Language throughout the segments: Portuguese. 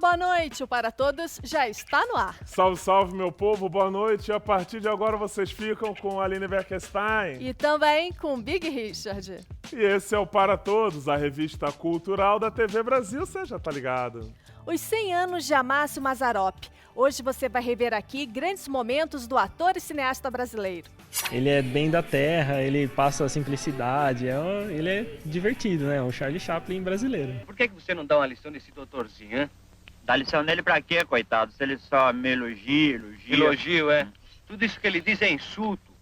boa noite. O Para Todos já está no ar. Salve, salve, meu povo, boa noite. E a partir de agora vocês ficam com a Aline Berkestein. E também com Big Richard. E esse é o Para Todos, a revista cultural da TV Brasil, você já tá ligado. Os 100 anos de Amácio Mazzaropi. Hoje você vai rever aqui grandes momentos do ator e cineasta brasileiro. Ele é bem da terra, ele passa a simplicidade, ele é divertido, né? É um Charlie Chaplin brasileiro. Por que você não dá uma lição nesse doutorzinho, hein? Dá lição nele pra quê, coitado? Se ele só me elogia. Elogio, é? Tudo isso que ele diz é insulto.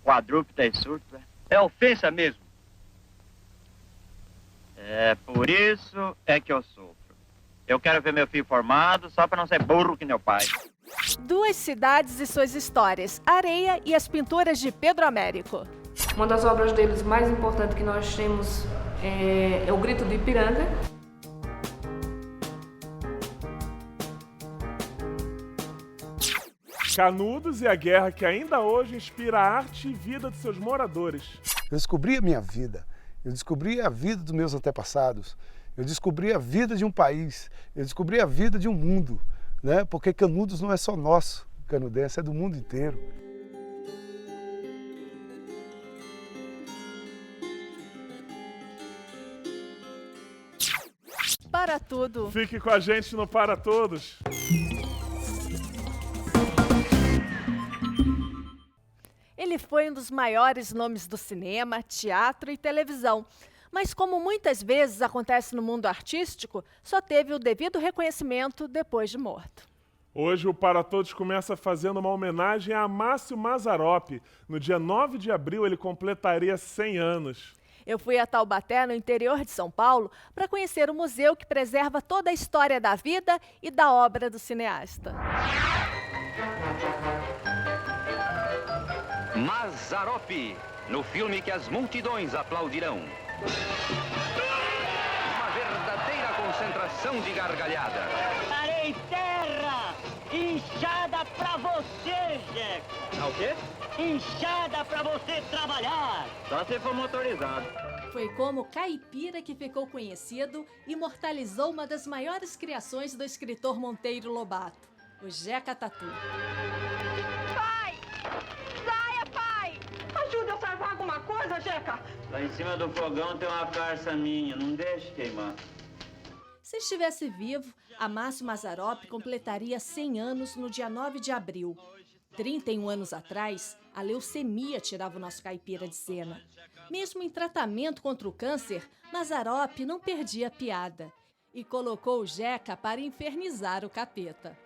Quadrúpede é insulto, é? É ofensa mesmo. É por isso é que eu sofro. Eu quero ver meu filho formado só pra não ser burro que meu pai. Duas cidades e suas histórias, Areia e as pinturas de Pedro Américo. Uma das obras deles mais importantes que nós temos é O Grito do Ipiranga. Canudos e a guerra que ainda hoje inspira a arte e vida de seus moradores. Eu descobri a minha vida, eu descobri a vida dos meus antepassados, eu descobri a vida de um país, eu descobri a vida de um mundo, né? Porque Canudos não é só nosso, canudense, é do mundo inteiro. Para tudo. Fique com a gente no Para Todos. Ele foi um dos maiores nomes do cinema, teatro e televisão. Mas como muitas vezes acontece no mundo artístico, só teve o devido reconhecimento depois de morto. Hoje o Para Todos começa fazendo uma homenagem a Amácio Mazzaropi. No dia 9 de abril ele completaria 100 anos. Eu fui a Taubaté, no interior de São Paulo, para conhecer o museu que preserva toda a história da vida e da obra do cineasta. Mazzaropi, no filme que as multidões aplaudirão. Uma verdadeira concentração de gargalhada. Parei terra! Inchada pra você, Jeca! O quê? Inchada pra você trabalhar! Só se for motorizado. Foi como caipira que ficou conhecido e imortalizou uma das maiores criações do escritor Monteiro Lobato, o Jeca Tatu. Pai! Saia, pai! Ajuda a salvar alguma coisa, Jeca! Lá em cima do fogão tem uma farsa minha, não deixe queimar. Se estivesse vivo, Amácio Mazzaropi completaria 100 anos no dia 9 de abril. 31 anos atrás, a leucemia tirava o nosso caipira de cena. Mesmo em tratamento contra o câncer, Mazzaropi não perdia a piada e colocou o Jeca para infernizar o capeta.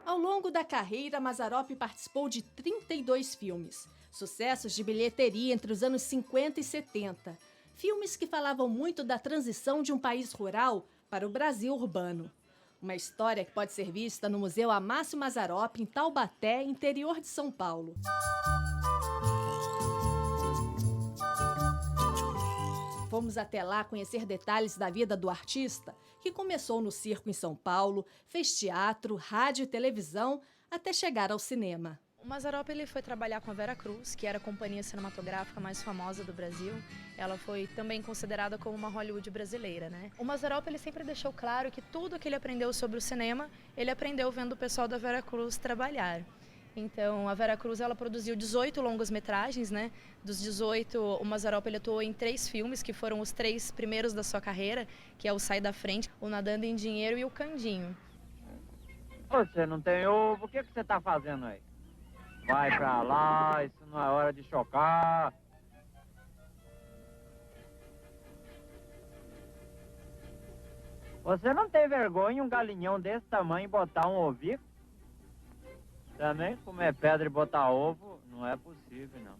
Ao longo da carreira, Mazzaropi participou de 32 filmes, sucessos de bilheteria entre os anos 50 e 70. Filmes que falavam muito da transição de um país rural para o Brasil urbano. Uma história que pode ser vista no Museu Amácio Mazzaropi, em Taubaté, interior de São Paulo. Fomos até lá conhecer detalhes da vida do artista, que começou no circo em São Paulo, fez teatro, rádio e televisão, até chegar ao cinema. O Mazzaropi ele foi trabalhar com a Vera Cruz, que era a companhia cinematográfica mais famosa do Brasil. Ela foi também considerada como uma Hollywood brasileira, né? O Mazzaropi ele sempre deixou claro que tudo que ele aprendeu sobre o cinema, ele aprendeu vendo o pessoal da Vera Cruz trabalhar. Então, a Vera Cruz ela produziu 18 longas-metragens, né? Dos 18, o Mazzaropi ele atuou em 3 filmes, que foram os 3 primeiros da sua carreira, que é o Sai da Frente, o Nadando em Dinheiro e o Candinho. Você não tem ovo, o que você tá fazendo aí? Vai pra lá, isso não é hora de chocar. Você não tem vergonha um galinhão desse tamanho botar um ovinho? Também comer pedra e botar ovo não é possível, não.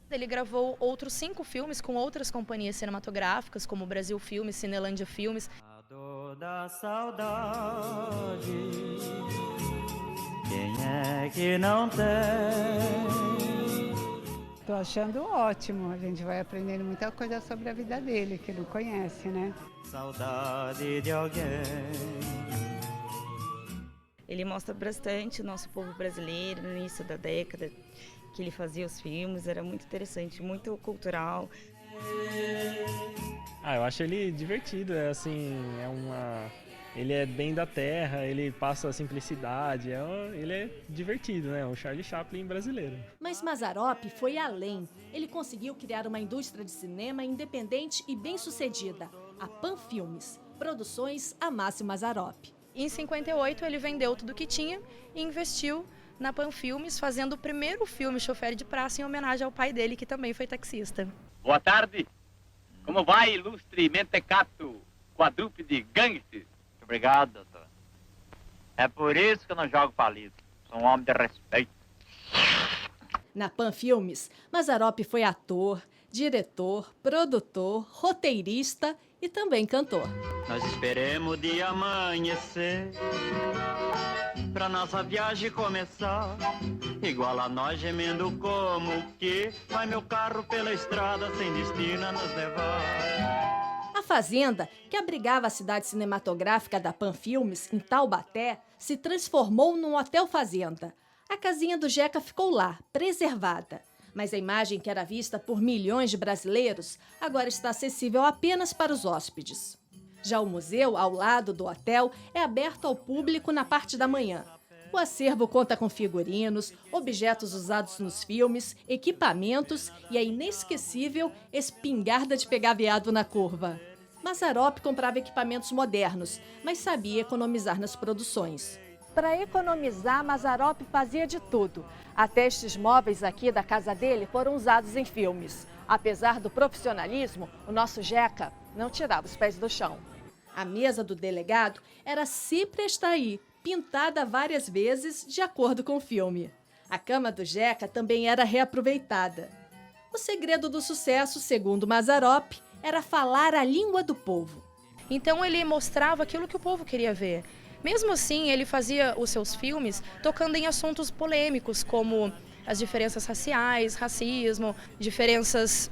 Ele gravou outros 5 filmes com outras companhias cinematográficas, como Brasil Filmes, Cinelândia Filmes. A dor da saudade, quem é que não tem? Estou achando ótimo, a gente vai aprendendo muita coisa sobre a vida dele, que não conhece, né? Saudade de alguém. Ele mostra bastante o nosso povo brasileiro no início da década, que ele fazia os filmes, era muito interessante, muito cultural. Eu acho ele divertido, ele é bem da terra, ele passa a simplicidade, ele é divertido, né? Um Charlie Chaplin brasileiro. Mas Mazzaropi foi além. Ele conseguiu criar uma indústria de cinema independente e bem-sucedida, a Pan Filmes, produções Amácio Mazzaropi. Em 58 ele vendeu tudo que tinha e investiu na Pan Filmes, fazendo o primeiro filme Chofer de Praça em homenagem ao pai dele, que também foi taxista. Boa tarde. Como vai, ilustre mentecato, quadrúpede gangster? Obrigado, doutor. É por isso que eu não jogo palito. Sou um homem de respeito. Na Pan Filmes, Mazzaropi foi ator, diretor, produtor, roteirista e também cantor. Nós esperemos o dia amanhecer pra nossa viagem começar. Igual a nós gemendo como que vai meu carro pela estrada sem destino a nos levar. A fazenda, que abrigava a cidade cinematográfica da Pan Filmes, em Taubaté, se transformou num hotel fazenda. A casinha do Jeca ficou lá, preservada. Mas a imagem que era vista por milhões de brasileiros agora está acessível apenas para os hóspedes. Já o museu, ao lado do hotel, é aberto ao público na parte da manhã. O acervo conta com figurinos, objetos usados nos filmes, equipamentos e a inesquecível espingarda de pegar veado na curva. Mazzaropi comprava equipamentos modernos, mas sabia economizar nas produções. Para economizar, Mazzaropi fazia de tudo. Até estes móveis aqui da casa dele foram usados em filmes. Apesar do profissionalismo, o nosso Jeca não tirava os pés do chão. A mesa do delegado era sempre esta aí, pintada várias vezes de acordo com o filme. A cama do Jeca também era reaproveitada. O segredo do sucesso, segundo Mazzaropi, era falar a língua do povo. Então ele mostrava aquilo que o povo queria ver. Mesmo assim, ele fazia os seus filmes tocando em assuntos polêmicos, como as diferenças raciais, racismo, diferenças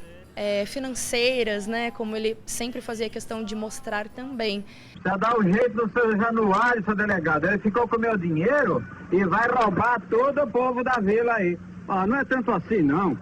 financeiras, né? Como ele sempre fazia questão de mostrar também. Já dá o jeito do seu Januário, seu delegado. Ele ficou com o meu dinheiro e vai roubar todo o povo da vila aí. Não é tanto assim, não.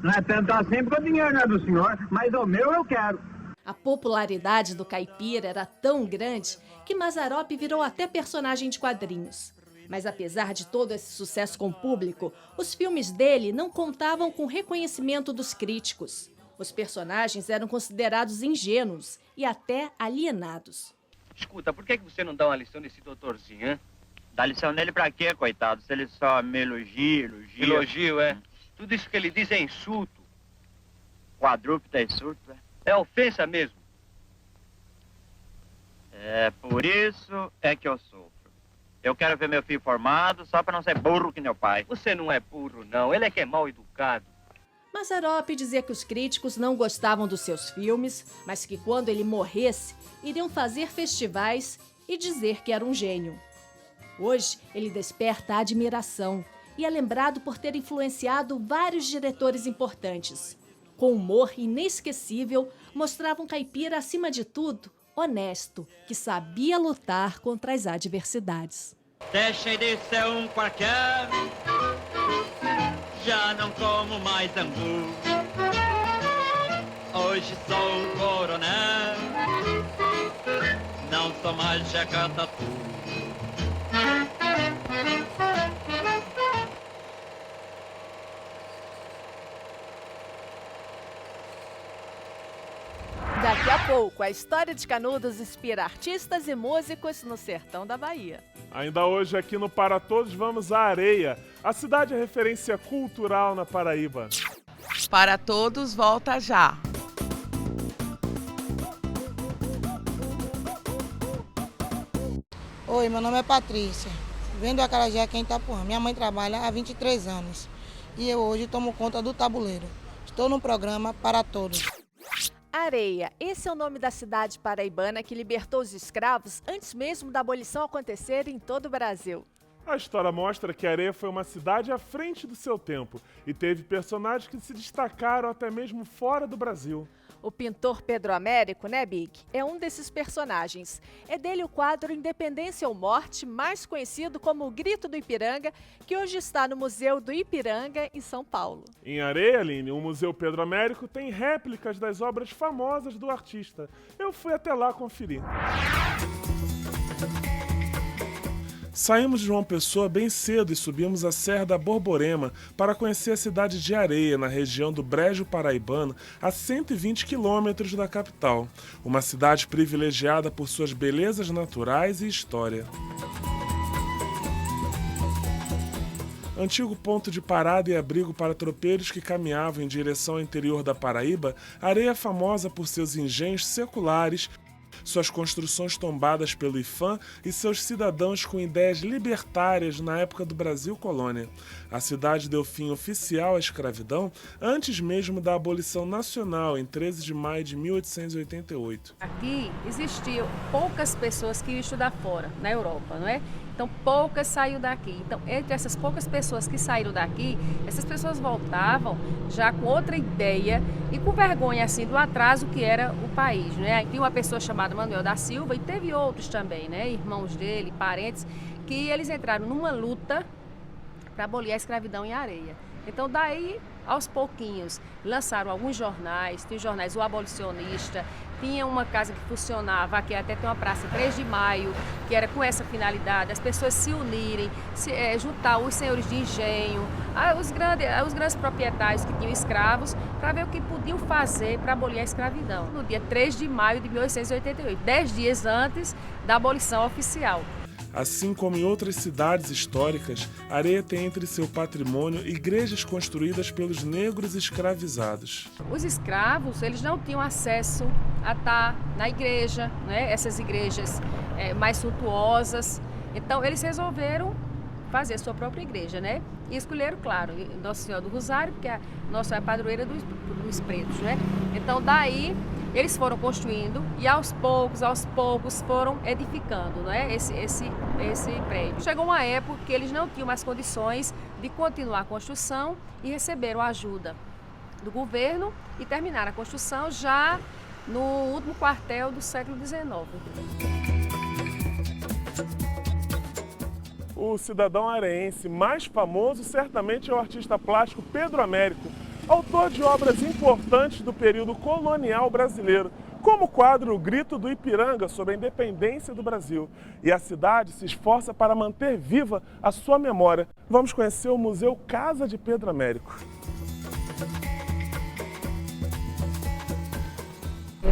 Não é tanto assim porque o dinheiro não é do senhor, mas o meu eu quero. A popularidade do caipira era tão grande que Mazzaropi virou até personagem de quadrinhos. Mas apesar de todo esse sucesso com o público, os filmes dele não contavam com reconhecimento dos críticos. Os personagens eram considerados ingênuos e até alienados. Escuta, por que você não dá uma lição nesse doutorzinho, hein? Dá lição nele pra quê, coitado? Se ele só me elogia. Elogio, é? Tudo isso que ele diz é insulto. Quadrúpede é insulto, é? É ofensa mesmo. É por isso é que eu sofro. Eu quero ver meu filho formado só pra não ser burro que meu pai. Você não é burro, não. Ele é que é mal educado. Mazzaropi dizia que os críticos não gostavam dos seus filmes, mas que quando ele morresse, iriam fazer festivais e dizer que era um gênio. Hoje, ele desperta a admiração e é lembrado por ter influenciado vários diretores importantes. Com humor inesquecível, mostrava um caipira, acima de tudo, honesto, que sabia lutar contra as adversidades. Deixei de ser um qualquer, já não como mais angu. Hoje sou um coronel, não sou mais Jeca Tatu. Daqui a pouco, a história de Canudos inspira artistas e músicos no sertão da Bahia. Ainda hoje aqui no Para Todos vamos à Areia. A cidade é referência cultural na Paraíba. Para Todos volta já. Oi, meu nome é Patrícia. Venho do Acarajé aqui em Itapuã. Minha mãe trabalha há 23 anos e eu hoje tomo conta do tabuleiro. Estou no programa Para Todos. Areia, esse é o nome da cidade paraibana que libertou os escravos antes mesmo da abolição acontecer em todo o Brasil. A história mostra que Areia foi uma cidade à frente do seu tempo e teve personagens que se destacaram até mesmo fora do Brasil. O pintor Pedro Américo, né, Big? É um desses personagens. É dele o quadro Independência ou Morte, mais conhecido como O Grito do Ipiranga, que hoje está no Museu do Ipiranga, em São Paulo. Em Areia, Aline, o Museu Pedro Américo tem réplicas das obras famosas do artista. Eu fui até lá conferir. Saímos de João Pessoa bem cedo e subimos a Serra da Borborema para conhecer a cidade de Areia, na região do Brejo Paraibano, a 120 quilômetros da capital. Uma cidade privilegiada por suas belezas naturais e história. Antigo ponto de parada e abrigo para tropeiros que caminhavam em direção ao interior da Paraíba, Areia é famosa por seus engenhos seculares, suas construções tombadas pelo IFAM e seus cidadãos com ideias libertárias na época do Brasil colônia. A cidade deu fim oficial à escravidão antes mesmo da abolição nacional, em 13 de maio de 1888. Aqui existiam poucas pessoas que iam estudar fora, na Europa, não é? Então, poucas saíram daqui. Então, entre essas poucas pessoas que saíram daqui, essas pessoas voltavam já com outra ideia e com vergonha, assim, do atraso que era o país, né? Tinha uma pessoa chamada Manuel da Silva e teve outros também, né? Irmãos dele, parentes, que eles entraram numa luta para abolir a escravidão em Areia. Então, daí, aos pouquinhos, lançaram alguns jornais, tinha os jornais O Abolicionista, tinha uma casa que funcionava, aqui até tem uma praça 3 de Maio, que era com essa finalidade, as pessoas se unirem, juntar os senhores de engenho, os grandes proprietários que tinham escravos, para ver o que podiam fazer para abolir a escravidão. No dia 3 de maio de 1888, 10 dias antes da abolição oficial. Assim como em outras cidades históricas, Areia tem entre seu patrimônio igrejas construídas pelos negros escravizados. Os escravos, eles não tinham acesso a estar na igreja, né? Essas igrejas mais suntuosas. Então, eles resolveram fazer sua própria igreja, né? E escolheram, claro, Nossa Senhora do Rosário, porque a nossa é a padroeira dos pretos, né? Então, daí, eles foram construindo e aos poucos foram edificando, né, esse prédio. Chegou uma época que eles não tinham mais condições de continuar a construção e receberam a ajuda do governo e terminaram a construção já no último quartel do século XIX. O cidadão areense mais famoso certamente é o artista plástico Pedro Américo, autor de obras importantes do período colonial brasileiro, como o quadro O Grito do Ipiranga sobre a independência do Brasil. E a cidade se esforça para manter viva a sua memória. Vamos conhecer o Museu Casa de Pedro Américo.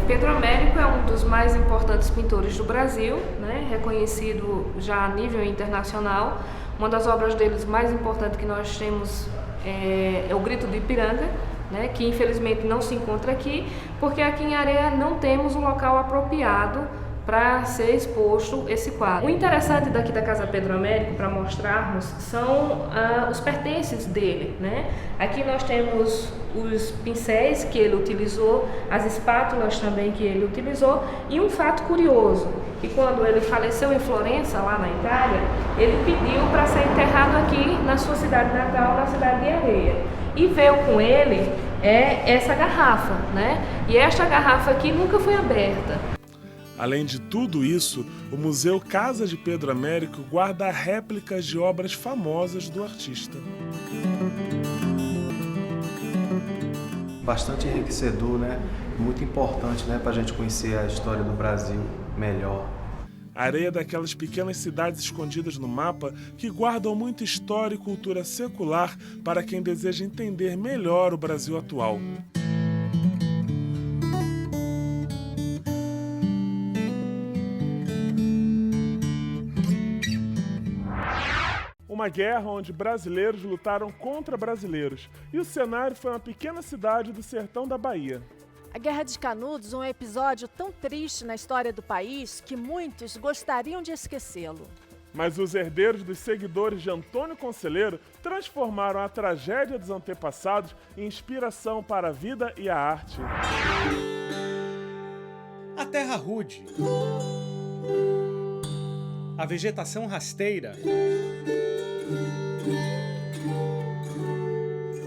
Pedro Américo é um dos mais importantes pintores do Brasil, né? Reconhecido já a nível internacional. Uma das obras deles mais importantes que nós temos é O Grito do Ipiranga, né, que infelizmente não se encontra aqui, porque aqui em Areia não temos um local apropriado para ser exposto esse quadro. O interessante daqui da Casa Pedro Américo, para mostrarmos, são os pertences dele, né? Aqui nós temos os pincéis que ele utilizou, as espátulas também que ele utilizou, e um fato curioso, que quando ele faleceu em Florença, lá na Itália, ele pediu para ser enterrado aqui na sua cidade natal, na cidade de Areia. E veio com ele essa garrafa, né? E esta garrafa aqui nunca foi aberta. Além de tudo isso, o Museu Casa de Pedro Américo guarda réplicas de obras famosas do artista. Bastante enriquecedor, né? Muito importante, né, para a gente conhecer a história do Brasil melhor. Areia é daquelas pequenas cidades escondidas no mapa que guardam muita história e cultura secular para quem deseja entender melhor o Brasil atual. Uma guerra onde brasileiros lutaram contra brasileiros, e o cenário foi uma pequena cidade do sertão da Bahia. A Guerra de Canudos é um episódio tão triste na história do país que muitos gostariam de esquecê-lo. Mas os herdeiros dos seguidores de Antônio Conselheiro transformaram a tragédia dos antepassados em inspiração para a vida e a arte. A terra rude, a vegetação rasteira,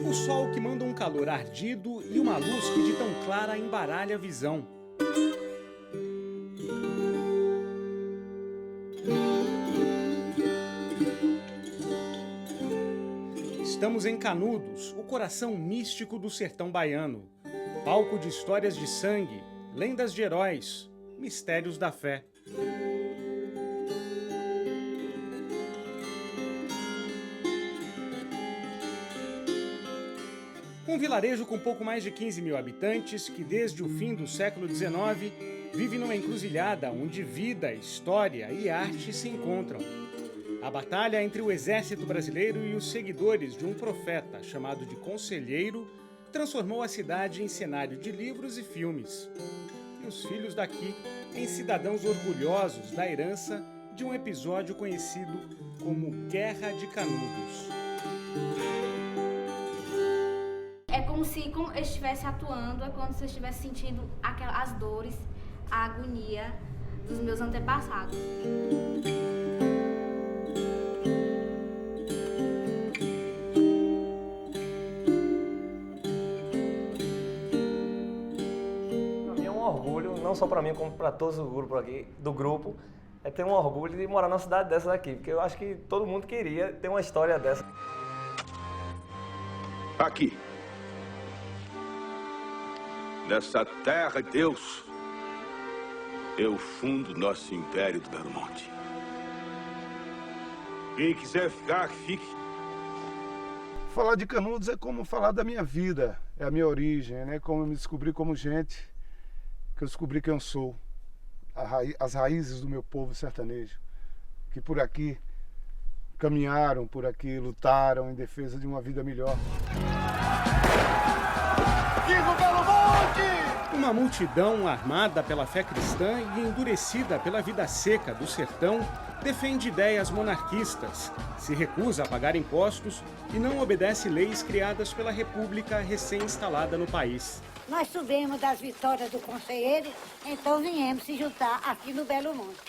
o sol que manda um calor ardido e uma luz que de tão clara embaralha a visão. Estamos em Canudos, o coração místico do sertão baiano. Palco de histórias de sangue, lendas de heróis, mistérios da fé. Um vilarejo com pouco mais de 15 mil habitantes que, desde o fim do século XIX, vive numa encruzilhada onde vida, história e arte se encontram. A batalha entre o exército brasileiro e os seguidores de um profeta chamado de Conselheiro transformou a cidade em cenário de livros e filmes. E os filhos daqui em cidadãos orgulhosos da herança de um episódio conhecido como Guerra de Canudos. É como se eu estivesse atuando, é como se eu estivesse sentindo as dores, a agonia dos meus antepassados. Não só para mim, como para todos os grupos aqui do grupo, é ter um orgulho de morar numa cidade dessa daqui, porque eu acho que todo mundo queria ter uma história dessa. Aqui, nessa terra de Deus, eu fundo nosso Império do Belo Monte. Quem quiser ficar, que fique. Falar de Canudos é como falar da minha vida, é a minha origem, né? Como eu me descobri como gente, que eu descobri quem eu sou, as raízes do meu povo sertanejo, que por aqui caminharam, por aqui lutaram em defesa de uma vida melhor. Viva o Belo Monte! Uma multidão armada pela fé cristã e endurecida pela vida seca do sertão defende ideias monarquistas, se recusa a pagar impostos e não obedece leis criadas pela República recém-instalada no país. Nós subimos das vitórias do Conselheiro, então viemos se juntar aqui no Belo Monte.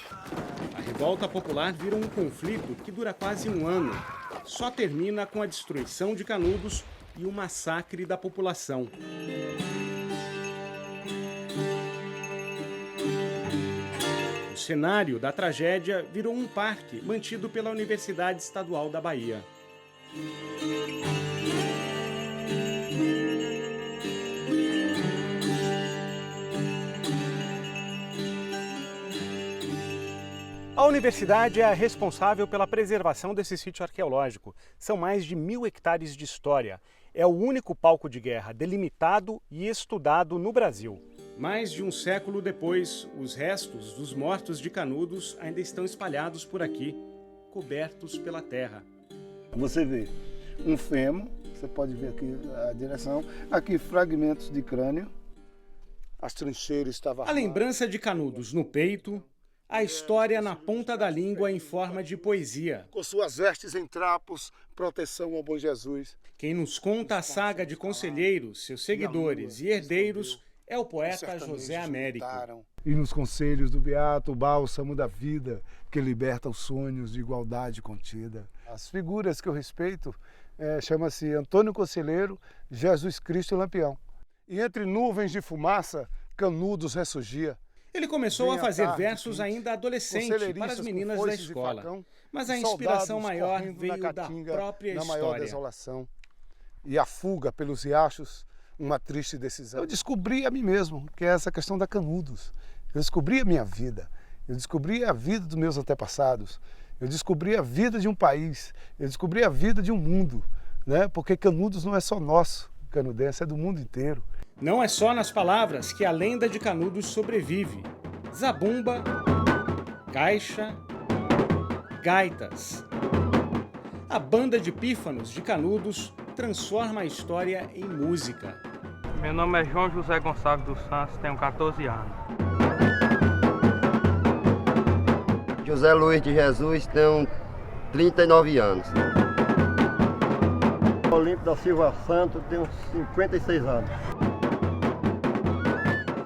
A revolta popular vira um conflito que dura quase um ano. Só termina com a destruição de Canudos e o massacre da população. O cenário da tragédia virou um parque mantido pela Universidade Estadual da Bahia. A universidade é a responsável pela preservação desse sítio arqueológico. São mais de 1000 hectares de história. É o único palco de guerra delimitado e estudado no Brasil. Mais de um século depois, os restos dos mortos de Canudos ainda estão espalhados por aqui, cobertos pela terra. Você vê um fêmur, você pode ver aqui a direção, aqui fragmentos de crânio, as trincheiras estavam... A lembrança de Canudos no peito, a história na ponta da língua em forma de poesia. Com suas vestes em trapos, proteção ao bom Jesus. Quem nos conta a saga de Conselheiros, seus seguidores e herdeiros é o poeta José Américo. E nos conselhos do Beato, o bálsamo da vida, que liberta os sonhos de igualdade contida. As figuras que eu respeito chama-se Antônio Conselheiro, Jesus Cristo e Lampião. E entre nuvens de fumaça, Canudos ressurgia. Ele começou a fazer versos ainda adolescente para as meninas da escola, mas a inspiração maior veio da própria na maior história. Desolação. E a fuga pelos riachos, uma triste decisão. Eu descobri a mim mesmo, que é essa questão da Canudos. Eu descobri a minha vida, eu descobri a vida dos meus antepassados, eu descobri a vida de um país, eu descobri a vida de um mundo, né? Porque Canudos não é só nosso, canudense é do mundo inteiro. Não é só nas palavras que a lenda de Canudos sobrevive. Zabumba, caixa, gaitas. A banda de pífanos de Canudos transforma a história em música. Meu nome é João José Gonçalves dos Santos, tenho 14 anos. José Luiz de Jesus, tenho 39 anos. Olímpio da Silva Santos, tenho 56 anos.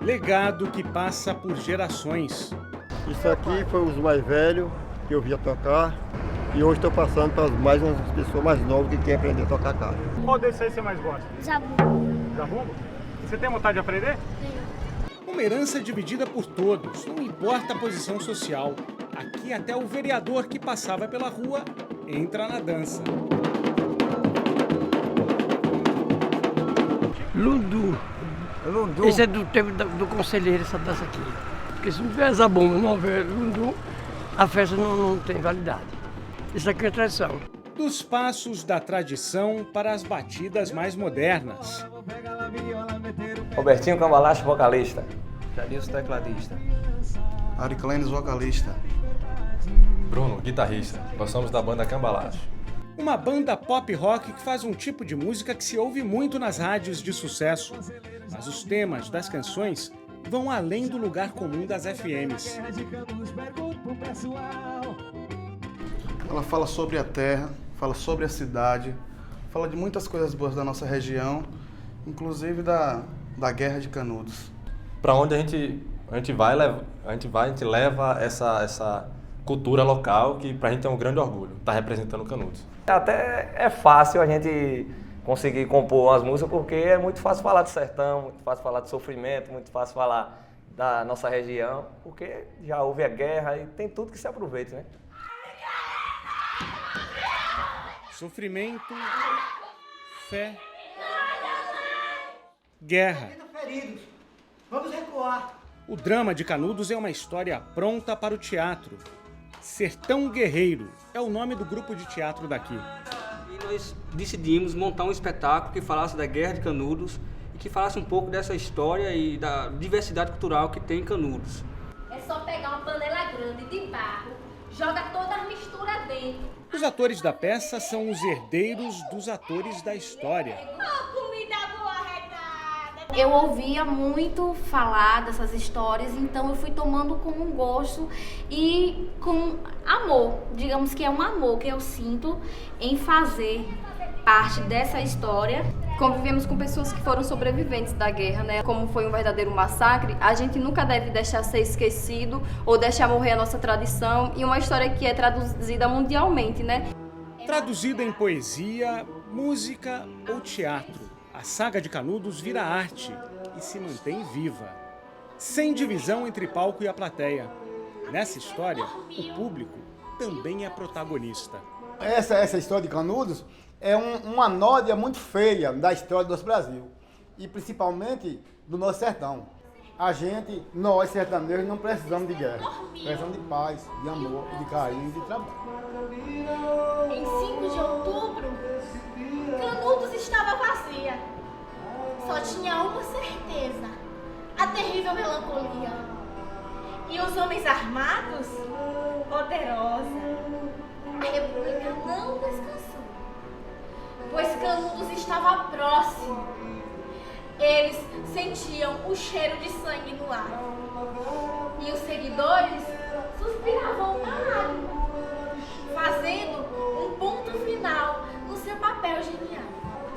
Legado que passa por gerações. Isso aqui foi os mais velhos que eu via tocar. E hoje estou passando para mais umas pessoas mais novas que querem aprender a tocar caixa. Qual desses aí você mais gosta? Zabumba. Zabumba? Você tem vontade de aprender? Uma herança dividida por todos, não importa a posição social. Aqui até o vereador que passava pela rua entra na dança. Lundu. Esse é do tempo do conselheiro, essa dança aqui. Porque se não tiver zabumba, não houver lundu, a festa não tem validade. Isso aqui é tradição. Dos passos da tradição para as batidas mais modernas. Robertinho Cambalacho, vocalista. Janilson, tecladista. Ariclenes, vocalista. Bruno, guitarrista. Nós somos da banda Cambalacho. Uma banda pop rock que faz um tipo de música que se ouve muito nas rádios de sucesso. Mas os temas das canções vão além do lugar comum das FMs. Ela fala sobre a terra, fala sobre a cidade, fala de muitas coisas boas da nossa região, inclusive da Guerra de Canudos. Para onde a gente leva essa cultura local que pra gente é um grande orgulho, tá representando Canudos. Até é fácil a gente conseguir compor umas músicas porque é muito fácil falar de sertão, muito fácil falar de sofrimento, muito fácil falar da nossa região, porque já houve a guerra e tem tudo que se aproveite, né? Sofrimento, fé, guerra. Vamos recuar. O drama de Canudos é uma história pronta para o teatro. Sertão Guerreiro é o nome do grupo de teatro daqui. E nós decidimos montar um espetáculo que falasse da Guerra de Canudos e que falasse um pouco dessa história e da diversidade cultural que tem em Canudos. É só pegar uma panela grande de barro, joga toda a mistura dentro. Os atores da peça são os herdeiros dos atores da história. Eu ouvia muito falar dessas histórias, então eu fui tomando com um gosto e com amor. Digamos que é um amor que eu sinto em fazer parte dessa história. Convivemos com pessoas que foram sobreviventes da guerra, né? Como foi um verdadeiro massacre, a gente nunca deve deixar ser esquecido ou deixar morrer a nossa tradição e uma história que é traduzida mundialmente, né? Traduzida em poesia, música ou teatro, a saga de Canudos vira arte e se mantém viva, sem divisão entre palco e a plateia. Nessa história, o público também é protagonista. Essa história de Canudos é uma nódia muito feia da história do nosso Brasil e principalmente do nosso sertão. Nós sertanejos, não precisamos de guerra, precisamos de paz, de amor, de carinho, de trabalho. Em 5 de outubro, Canudos estava vazia. Só tinha uma certeza, a terrível melancolia. E os homens armados, poderosa. A República não descansou, pois Canudos estava próximo. Eles sentiam o cheiro de sangue no ar. E os seguidores suspiravam mágoa, fazendo um ponto final no seu papel genial.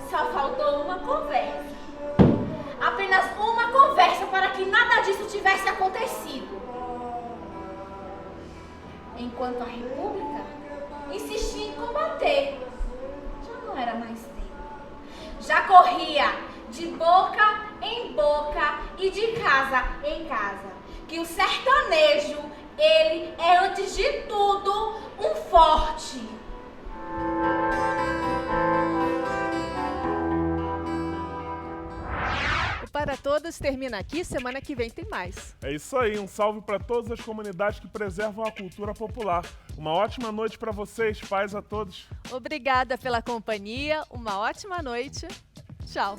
Só faltou uma conversa. Apenas uma conversa para que nada disso tivesse acontecido. Enquanto a República insistia em combater, já não era mais tempo. Já corria de boca em boca e de casa em casa. Que o sertanejo, ele é antes de tudo um forte. Para Todos termina aqui, semana que vem tem mais. É isso aí, um salve para todas as comunidades que preservam a cultura popular. Uma ótima noite para vocês, paz a todos. Obrigada pela companhia, uma ótima noite. Tchau.